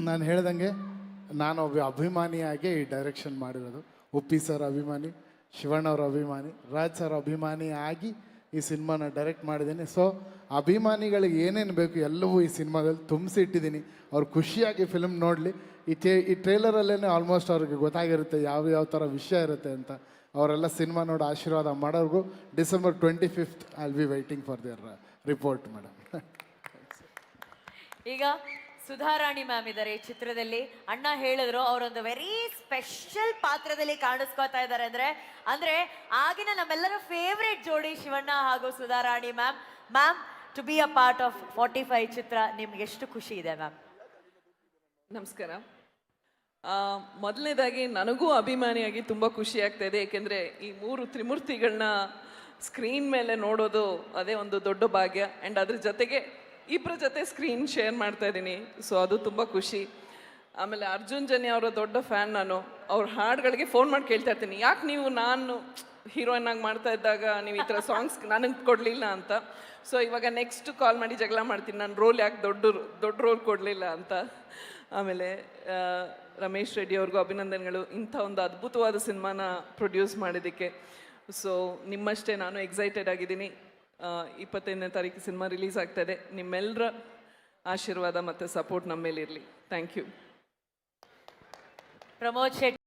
ನಾನು ಹೇಳ್ದಂಗೆ ನಾನು ಒಬ್ಬ ಅಭಿಮಾನಿಯಾಗಿ ಈ ಡೈರೆಕ್ಷನ್ ಮಾಡಿರೋದು. ಉಪ್ಪಿ ಸರ್ ಅಭಿಮಾನಿ, ಶಿವಣ್ಣ ಅವ್ರ ಅಭಿಮಾನಿ, ರಾಜ್ ಸರ್ ಅಭಿಮಾನಿ ಆಗಿ ಈ ಸಿನಿಮಾನ ಡೈರೆಕ್ಟ್ ಮಾಡಿದ್ದೀನಿ. ಸೊ ಅಭಿಮಾನಿಗಳಿಗೆ ಏನೇನು ಬೇಕು ಎಲ್ಲವೂ ಈ ಸಿನಿಮಾದಲ್ಲಿ ತುಂಬಿಸಿಟ್ಟಿದ್ದೀನಿ. ಅವ್ರು ಖುಷಿಯಾಗಿ ಫಿಲ್ಮ್ ನೋಡಲಿ. ಈ ಟ್ರೇಲರಲ್ಲೇ ಆಲ್ಮೋಸ್ಟ್ ಅವ್ರಿಗೆ ಗೊತ್ತಾಗಿರುತ್ತೆ ಯಾವ ಥರ ವಿಷಯ ಇರುತ್ತೆ ಅಂತ. ಅವರೆಲ್ಲ ಸಿನಿಮಾ ನೋಡಿ ಆಶೀರ್ವಾದ ಮಾಡೋರ್ಗು December 25th I will be waiting for there report madam. ಈಗ ಸುಧಾರಾಣಿ ಮ್ಯಾಮ್ ಇದ್ದಾರೆ ಈ ಚಿತ್ರದಲ್ಲಿ. ಅಣ್ಣ ಹೇಳಿದ್ರು ಅವರೊಂದು ವೆರಿ ಸ್ಪೆಷಲ್ ಪಾತ್ರದಲ್ಲಿ ಕಾಣಿಸ್ಕೋತಾ ಇದ್ದಾರೆ. ಅಂದ್ರೆ ಆಗಿನ ನಮ್ಮೆಲ್ಲರ ಫೇವ್ರೇಟ್ ಜೋಡಿ ಶಿವಣ್ಣ ಹಾಗೂ Sudharani ma'am. Ma'am, to be a part of 45 ಚಿತ್ರ ನಿಮ್ಗೆ ಎಷ್ಟು ಖುಷಿ ಇದೆ ಮ್ಯಾಮ್? ನಮಸ್ಕಾರ. ಮೊದಲನೇದಾಗಿ ನನಗೂ ಅಭಿಮಾನಿಯಾಗಿ ತುಂಬ ಖುಷಿ ಆಗ್ತಾ ಇದೆ. ಏಕೆಂದರೆ ಈ 3 ತ್ರಿಮೂರ್ತಿಗಳನ್ನ ಸ್ಕ್ರೀನ್ ಮೇಲೆ ನೋಡೋದು ಅದೇ ಒಂದು ದೊಡ್ಡ ಭಾಗ್ಯ. ಆ್ಯಂಡ್ ಅದ್ರ ಜೊತೆಗೆ ಇಬ್ಬರ ಜೊತೆ ಸ್ಕ್ರೀನ್ ಶೇರ್ ಮಾಡ್ತಾ ಇದ್ದೀನಿ. ಸೊ ಅದು ತುಂಬ ಖುಷಿ. ಆಮೇಲೆ ಅರ್ಜುನ್ ಜನ್ಯ ಅವರ ದೊಡ್ಡ ಫ್ಯಾನ್ ನಾನು. ಅವ್ರ ಹಾಡುಗಳಿಗೆ ಫೋನ್ ಮಾಡಿ ಕೇಳ್ತಾ ಇರ್ತೀನಿ, ಯಾಕೆ ನೀವು ನಾನು ಹೀರೋಯಿನ್ ಆಗಿ ಮಾಡ್ತಾ ಇದ್ದಾಗ ನೀವು ಈ ಥರ ಸಾಂಗ್ಸ್ ನನಗೆ ಕೊಡಲಿಲ್ಲ ಅಂತ. ಸೊ ಇವಾಗ ನೆಕ್ಸ್ಟ್ ಕಾಲ್ ಮಾಡಿ ಜಗಳ ಮಾಡ್ತೀನಿ, ನಾನು ರೋಲ್ ಯಾಕೆ ದೊಡ್ಡ ರೋಲ್ ಕೊಡಲಿಲ್ಲ ಅಂತ. ಆಮೇಲೆ ರಮೇಶ್ ರೆಡ್ಡಿ ಅವ್ರಿಗೂ ಅಭಿನಂದನೆಗಳು, ಇಂಥ ಒಂದು ಅದ್ಭುತವಾದ ಸಿನಿಮಾನ ಪ್ರೊಡ್ಯೂಸ್ ಮಾಡಿದ್ದಕ್ಕೆ. ಸೊ ನಿಮ್ಮಷ್ಟೇ ನಾನು ಎಕ್ಸೈಟೆಡ್ ಆಗಿದ್ದೀನಿ. 25ನೇ ತಾರೀಕು ಸಿನಿಮಾ ರಿಲೀಸ್ ಆಗ್ತಾ ಇದೆ. ನಿಮ್ಮೆಲ್ಲರ ಆಶೀರ್ವಾದ ಮತ್ತು ಸಪೋರ್ಟ್ ನಮ್ಮ ಮೇಲೆ ಇರಲಿ. Thank you. ಪ್ರಮೋದ್ ಶೆಟ್ಟಿ.